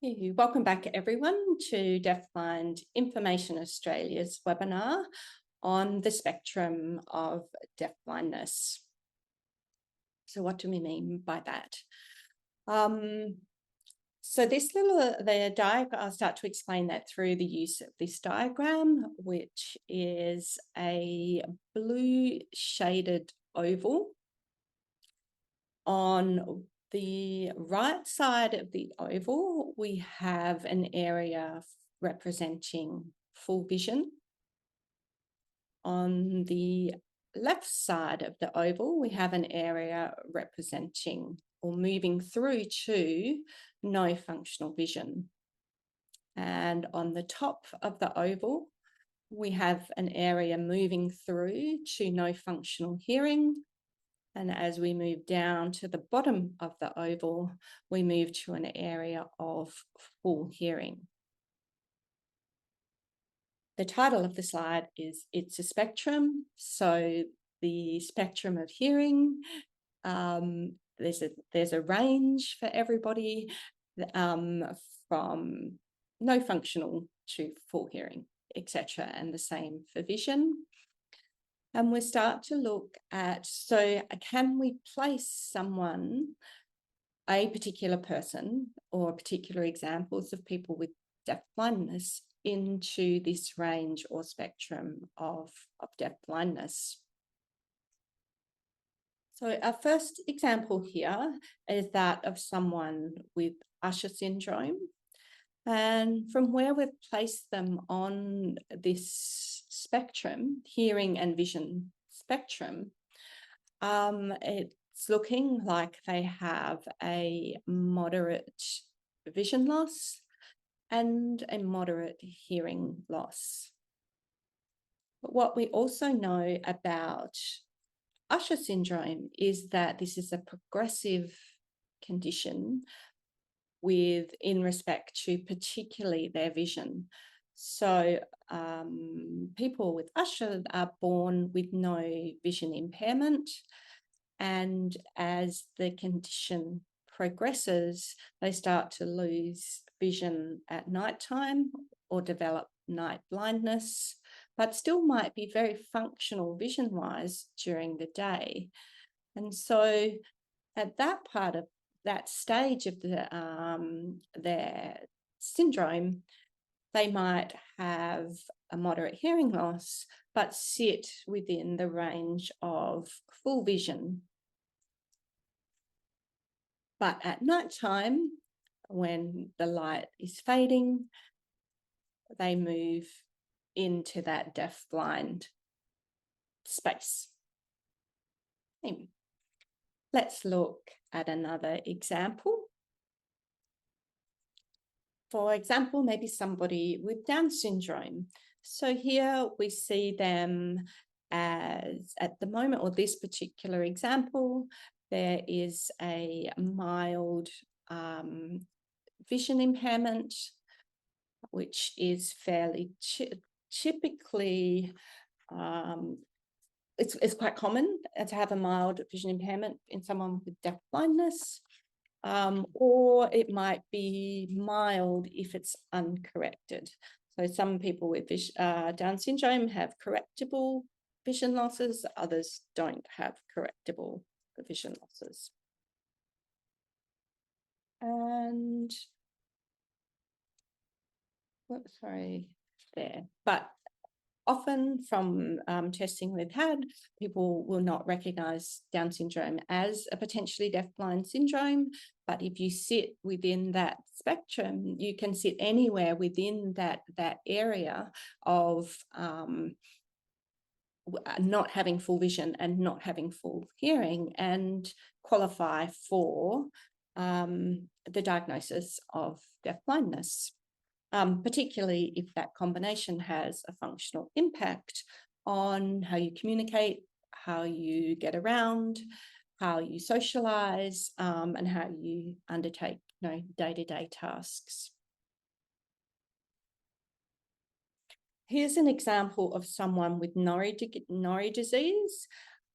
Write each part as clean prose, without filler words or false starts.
Welcome back everyone to Deafblind Information Australia's webinar on the spectrum of deafblindness. So what do we mean by that? So this the diagram, I'll start to explain that through the use of this diagram, which is a blue shaded oval. On the right side of the oval, we have an area representing full vision. On the left side of the oval, we have an area representing or moving through to no functional vision. And on the top of the oval, we have an area moving through to no functional hearing. And as we move down to the bottom of the oval, we move to an area of full hearing. The title of the slide is It's a Spectrum. So the spectrum of hearing, there's a range for everybody from no functional to full hearing, etc. And the same for vision. And we start to look at, so can we place someone, a particular person or particular examples of people with deafblindness into this range or spectrum of deafblindness? So our first example here is that of someone with Usher syndrome. And from where we've placed them on this spectrum, hearing and vision spectrum, it's looking like they have a moderate vision loss and a moderate hearing loss. But what we also know about Usher syndrome is that this is a progressive condition in respect to particularly their vision. So people with Usher are born with no vision impairment, and as the condition progresses, they start to lose vision at nighttime or develop night blindness, but still might be very functional vision-wise during the day. And so at that stage of their syndrome, they might have a moderate hearing loss, but sit within the range of full vision. But at nighttime, when the light is fading, they move into that deafblind space. Let's look at another example. For example, maybe somebody with Down syndrome. So here we see them as, at the moment, or this particular example, there is a mild vision impairment, which is fairly typically, it's quite common to have a mild vision impairment in someone with deafblindness. Or it might be mild if it's uncorrected. So some people with Down syndrome have correctable vision losses, others don't have correctable vision losses. And, but often from testing we've had, people will not recognise Down syndrome as a potentially deafblind syndrome, but if you sit within that spectrum, you can sit anywhere within that area of not having full vision and not having full hearing and qualify for the diagnosis of deafblindness. Particularly if that combination has a functional impact on how you communicate, how you get around, how you socialise, and how you undertake day-to-day tasks. Here's an example of someone with Norrie disease.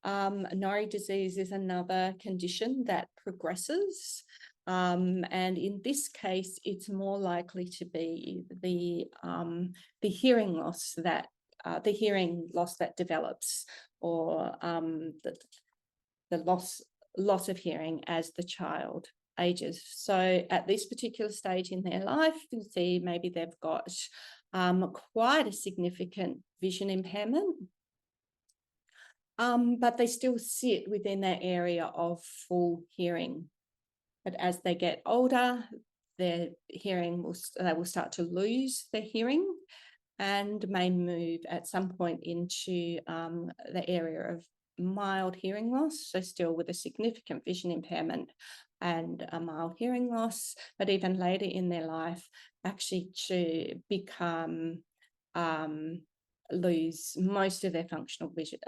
Norrie disease is another condition that progresses And in this case, it's more likely to be the hearing loss that develops, or the loss of hearing as the child ages. So at this particular stage in their life, you can see maybe they've got quite a significant vision impairment, but they still sit within that area of full hearing. But as they get older, their hearing they will start to lose their hearing, and may move at some point into the area of mild hearing loss, so still with a significant vision impairment and a mild hearing loss, but even later in their life, actually to become lose most of their functional vision,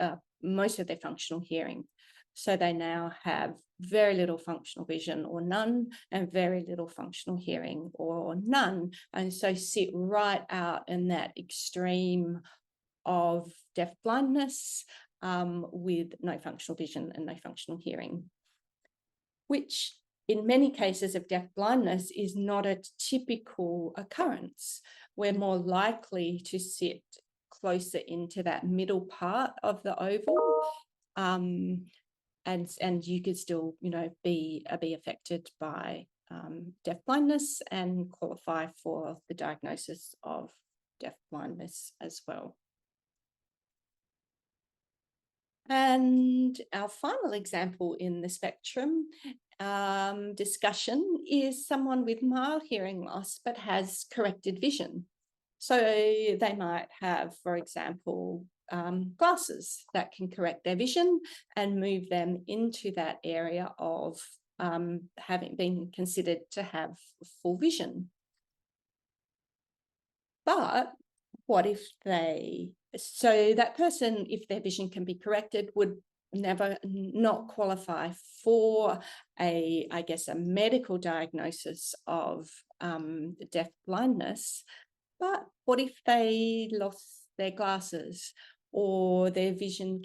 most of their functional hearing. So they now have very little functional vision or none, and very little functional hearing or none. And so sit right out in that extreme of deaf blindness with no functional vision and no functional hearing, which in many cases of deaf blindness is not a typical occurrence. We're more likely to sit closer into that middle part of the oval. And you could still, be affected by deaf blindness and qualify for the diagnosis of deaf blindness as well. And our final example in the spectrum discussion is someone with mild hearing loss but has corrected vision. So they might have, for example, glasses that can correct their vision and move them into that area of having been considered to have full vision. But what if so that person, if their vision can be corrected, would not qualify for a medical diagnosis of deaf blindness. But what if they lost their glasses, or their vision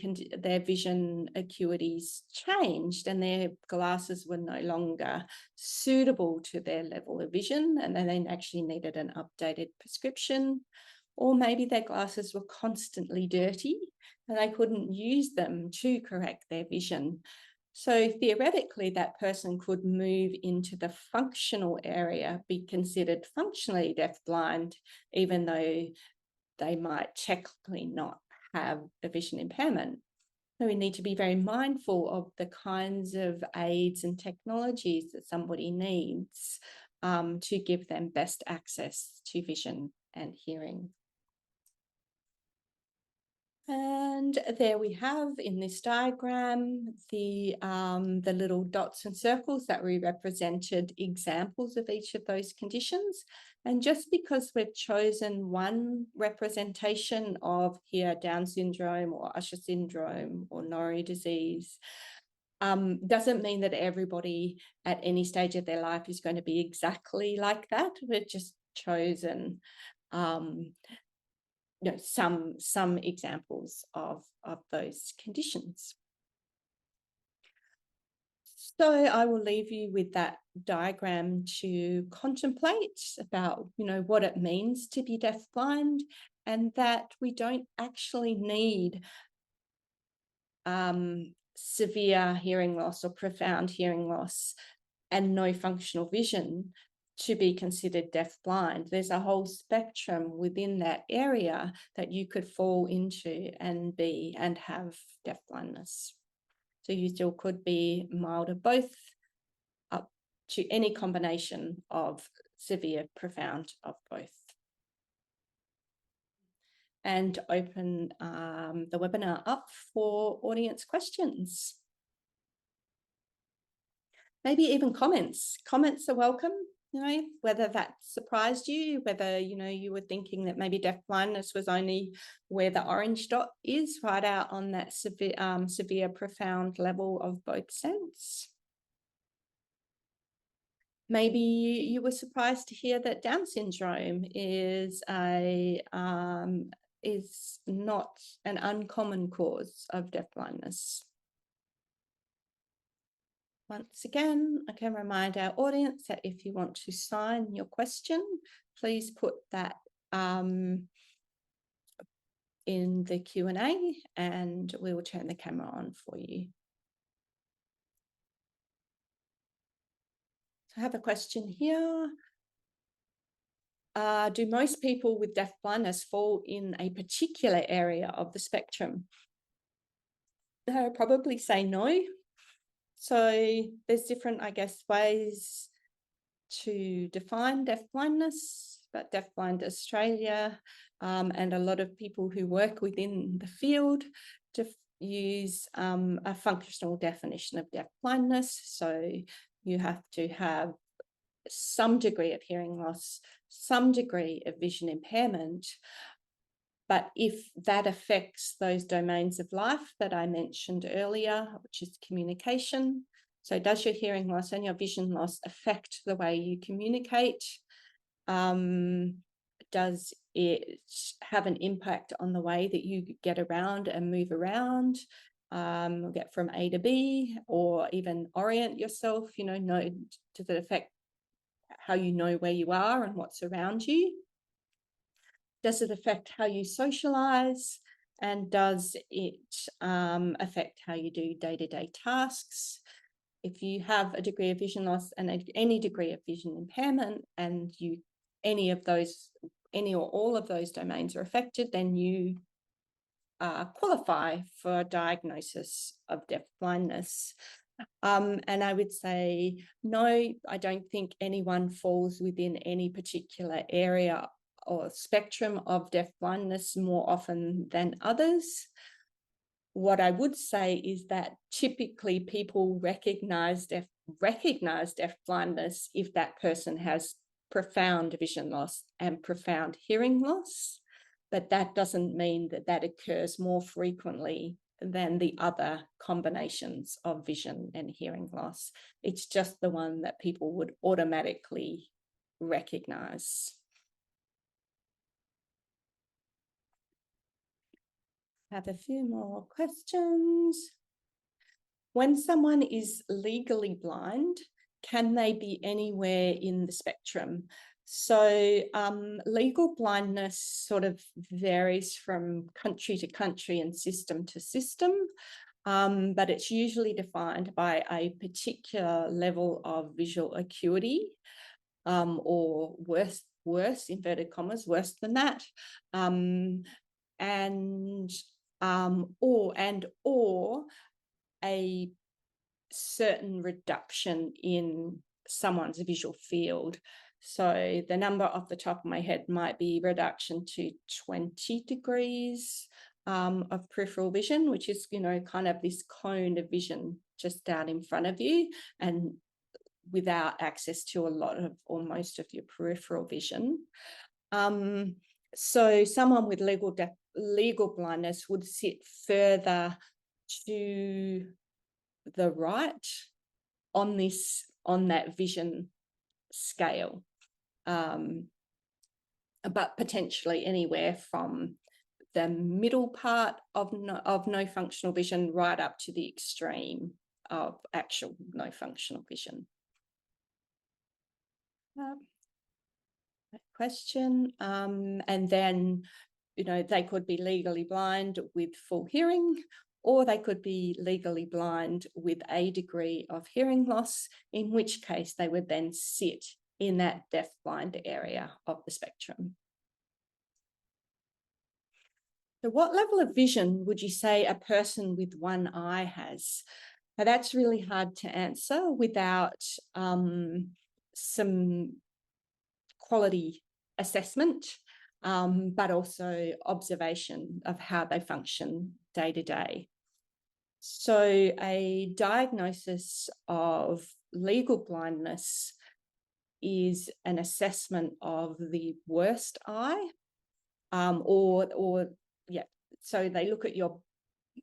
acuities changed and their glasses were no longer suitable to their level of vision, and then they actually needed an updated prescription? Or maybe their glasses were constantly dirty and they couldn't use them to correct their vision. So theoretically, that person could move into the functional area, be considered functionally deafblind, even though they might technically not have a vision impairment. So we need to be very mindful of the kinds of aids and technologies that somebody needs to give them best access to vision and hearing. And there we have in this diagram the little dots and circles that we represented examples of each of those conditions. And just because we've chosen one representation of here Down syndrome or Usher syndrome or Norrie disease, doesn't mean that everybody at any stage of their life is going to be exactly like that. We've just chosen some examples of those conditions. So I will leave you with that diagram to contemplate about, what it means to be deafblind, and that we don't actually need severe hearing loss or profound hearing loss and no functional vision to be considered deafblind. There's a whole spectrum within that area that you could fall into and have deafblindness. So you still could be mild of both, up to any combination of severe, profound of both. And open the webinar up for audience questions. Maybe even comments. Comments are welcome. Whether that surprised you, whether, you were thinking that maybe deafblindness was only where the orange dot is, right out on that severe, profound level of both sense. Maybe you were surprised to hear that Down syndrome is not an uncommon cause of deafblindness. Once again, I can remind our audience that if you want to sign your question, please put that in the Q&A and we will turn the camera on for you. So I have a question here. Do most people with deaf blindness fall in a particular area of the spectrum? I would probably say no. So there's different, I guess, ways to define deaf blindness, but Deaf Blind Australia and a lot of people who work within the field to use a functional definition of deaf blindness. So you have to have some degree of hearing loss, some degree of vision impairment. But if that affects those domains of life that I mentioned earlier, which is communication, so does your hearing loss and your vision loss affect the way you communicate? Does it have an impact on the way that you get around and move around, get from A to B, or even orient yourself? Does it affect how you know where you are and what's around you? Does it affect how you socialize? And does it affect how you do day-to-day tasks? If you have a degree of vision loss and any degree of vision impairment, and any or all of those domains are affected, then you qualify for a diagnosis of deaf blindness. And I would say, no, I don't think anyone falls within any particular area or spectrum of deaf blindness more often than others. What I would say is that typically people recognize deaf blindness if that person has profound vision loss and profound hearing loss, but that doesn't mean that that occurs more frequently than the other combinations of vision and hearing loss. It's just the one that people would automatically recognize. Have a few more questions. When someone is legally blind, can they be anywhere in the spectrum? So legal blindness sort of varies from country to country and system to system, but it's usually defined by a particular level of visual acuity, or worse, inverted commas, worse than that, or a certain reduction in someone's visual field. So the number off the top of my head might be reduction to 20 degrees of peripheral vision, which is, kind of this cone of vision just out in front of you and without access to a lot of or most of your peripheral vision. So someone with legal blindness would sit further to the right on that vision scale, but potentially anywhere from the middle part of no functional vision right up to the extreme of actual no functional vision. Question, and then they could be legally blind with full hearing, or they could be legally blind with a degree of hearing loss, in which case they would then sit in that deaf blind area of the spectrum. So what level of vision would you say a person with one eye has? Now that's really hard to answer without some quality assessment, but also observation of how they function day to day. So a diagnosis of legal blindness is an assessment of the worst eye, so they look at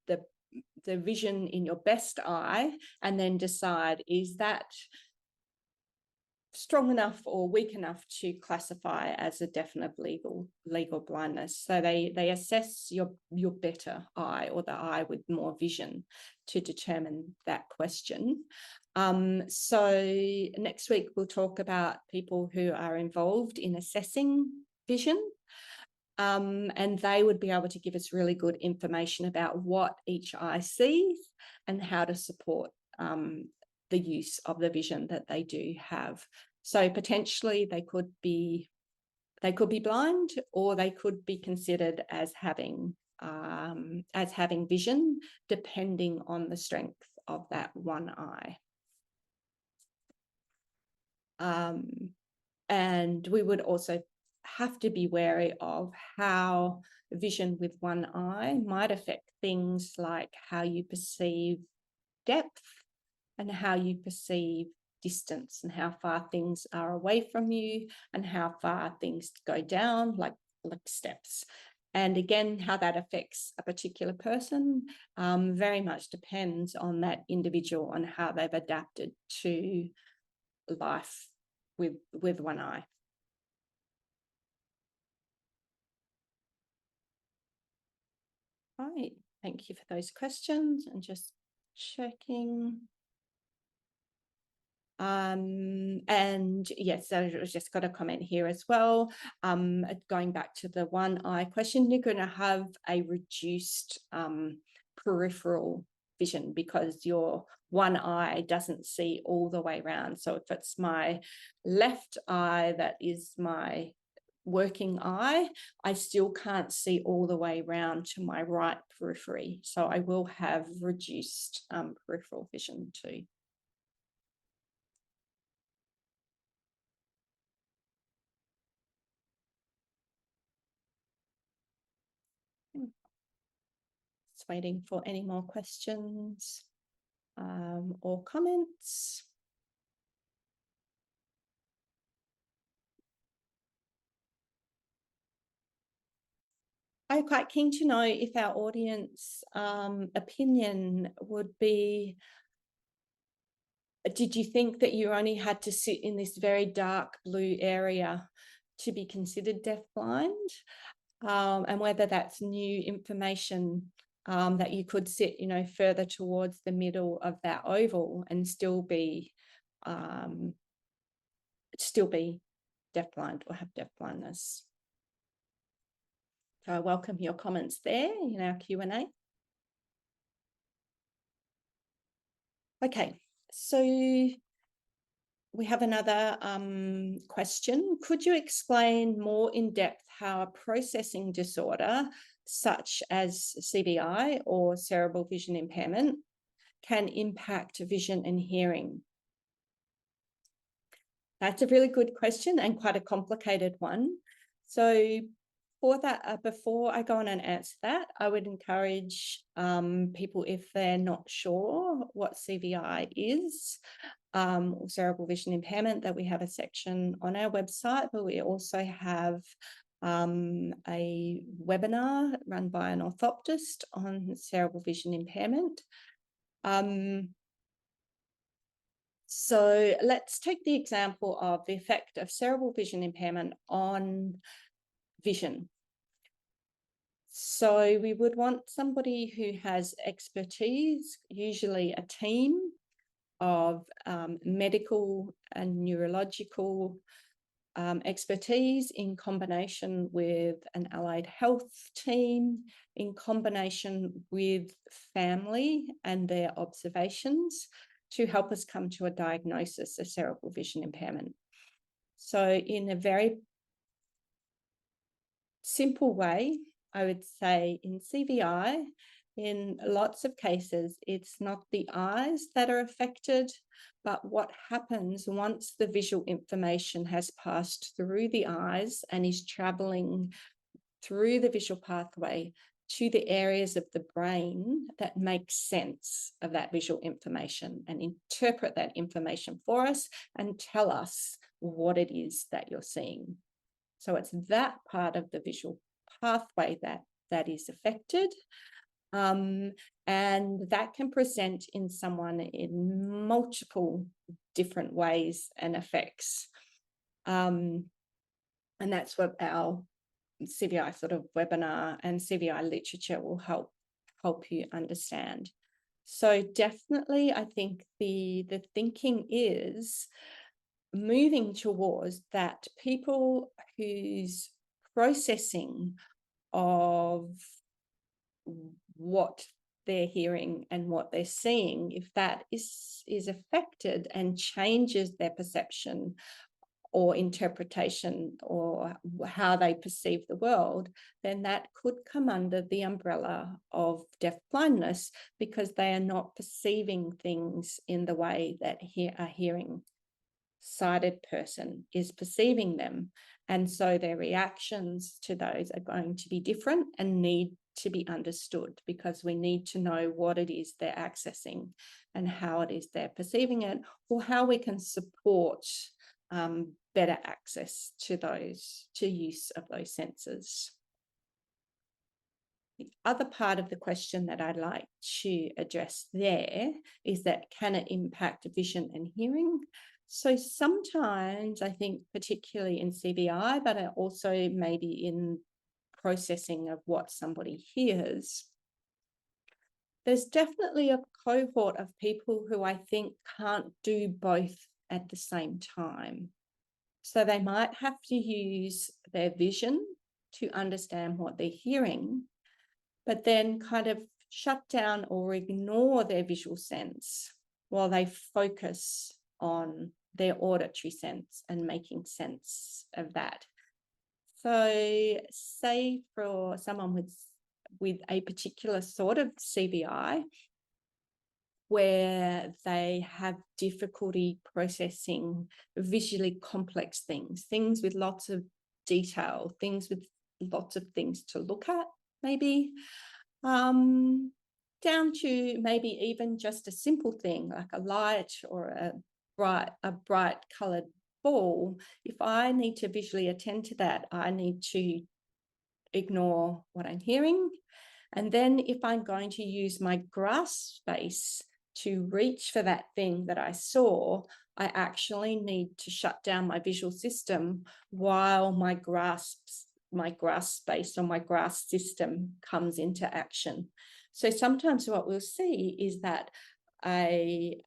the vision in your best eye and then decide, is that strong enough or weak enough to classify as a definite legal blindness. So they assess your better eye, or the eye with more vision, to determine that question. So next week we'll talk about people who are involved in assessing vision. And they would be able to give us really good information about what each eye sees and how to support the use of the vision that they do have. So potentially they could be blind, or they could be considered as having vision, depending on the strength of that one eye. And we would also have to be wary of how vision with one eye might affect things like how you perceive depth and how you perceive distance, and how far things are away from you and how far things go down, like steps. And again, how that affects a particular person very much depends on that individual, on how they've adapted to life with one eye. Right, thank you for those questions, and just checking. And yes, so I've just got a comment here as well. Going back to the one eye question, you're going to have a reduced peripheral vision because your one eye doesn't see all the way around. So if it's my left eye that is my working eye, I still can't see all the way around to my right periphery. So I will have reduced peripheral vision too. Just waiting for any more questions or comments. I'm quite keen to know if our audience opinion would be, did you think that you only had to sit in this very dark blue area to be considered deafblind? And whether that's new information that you could sit, further towards the middle of that oval and still be deafblind or have deafblindness. So I welcome your comments there in our Q&A. Okay, so we have another question. Could you explain more in depth how a processing disorder such as CVI or cerebral vision impairment can impact vision and hearing? That's a really good question and quite a complicated one. So for that, before I go on and answer that, I would encourage people, if they're not sure what CVI is, or cerebral vision impairment, that we have a section on our website, but we also have a webinar run by an orthoptist on cerebral vision impairment. So let's take the example of the effect of cerebral vision impairment on vision. So we would want somebody who has expertise, usually a team of medical and neurological expertise, in combination with an allied health team, in combination with family and their observations, to help us come to a diagnosis of cerebral vision impairment. So in a very simple way, I would say in CVI, in lots of cases, it's not the eyes that are affected, but what happens once the visual information has passed through the eyes and is traveling through the visual pathway to the areas of the brain that make sense of that visual information and interpret that information for us and tell us what it is that you're seeing. So it's that part of the visual pathway that is affected. And that can present in someone in multiple different ways and effects. And that's what our CVI sort of webinar and CVI literature will help you understand. So definitely, I think the thinking is moving towards that people whose processing of what they're hearing and what they're seeing, if that is affected and changes their perception or interpretation or how they perceive the world, then that could come under the umbrella of deafblindness, because they are not perceiving things in the way that a hearing sighted person is perceiving them. And so their reactions to those are going to be different and need to be understood, because we need to know what it is they're accessing and how it is they're perceiving it, or how we can support better access to use of those senses. The other part of the question that I'd like to address there is that, can it impact vision and hearing? So sometimes, I think particularly in CVI, but also maybe in processing of what somebody hears, there's definitely a cohort of people who I think can't do both at the same time. So they might have to use their vision to understand what they're hearing, but then kind of shut down or ignore their visual sense while they focus on their auditory sense and making sense of that. So say for someone with a particular sort of CVI, where they have difficulty processing visually complex things with lots of detail, things with lots of things to look at, maybe, down to maybe even just a simple thing like a light or a bright coloured ball. If I need to visually attend to that, I need to ignore what I'm hearing. And then if I'm going to use my grasp space to reach for that thing that I saw, I actually need to shut down my visual system while my grasp space or my grasp system comes into action. So sometimes what we'll see is that a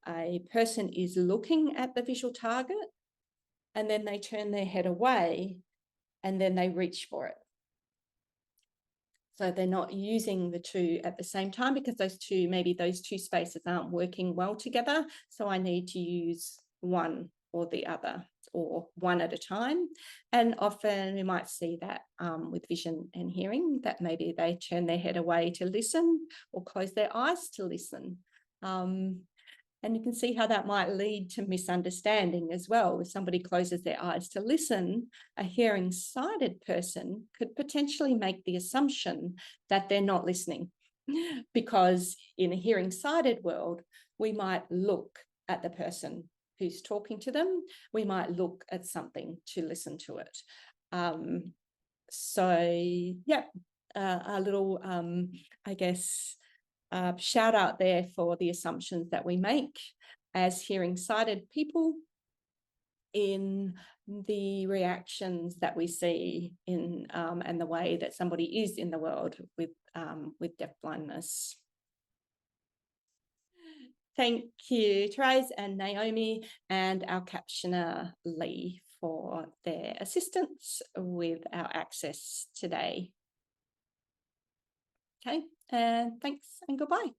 person is looking at the visual target, and then they turn their head away, and then they reach for it. So they're not using the two at the same time, because maybe those two spaces aren't working well together. So I need to use one or the other, or one at a time. And often we might see that with vision and hearing, that maybe they turn their head away to listen or close their eyes to listen. And you can see how that might lead to misunderstanding as well. If somebody closes their eyes to listen, a hearing sighted person could potentially make the assumption that they're not listening, because in a hearing sighted world, we might look at the person who's talking to them. We might look at something to listen to it. A little, I guess, shout out there for the assumptions that we make as hearing sighted people in the reactions that we see in and the way that somebody is in the world with deafblindness. Thank you, Therese and Naomi, and our captioner Lee, for their assistance with our access today. Okay, and thanks and goodbye.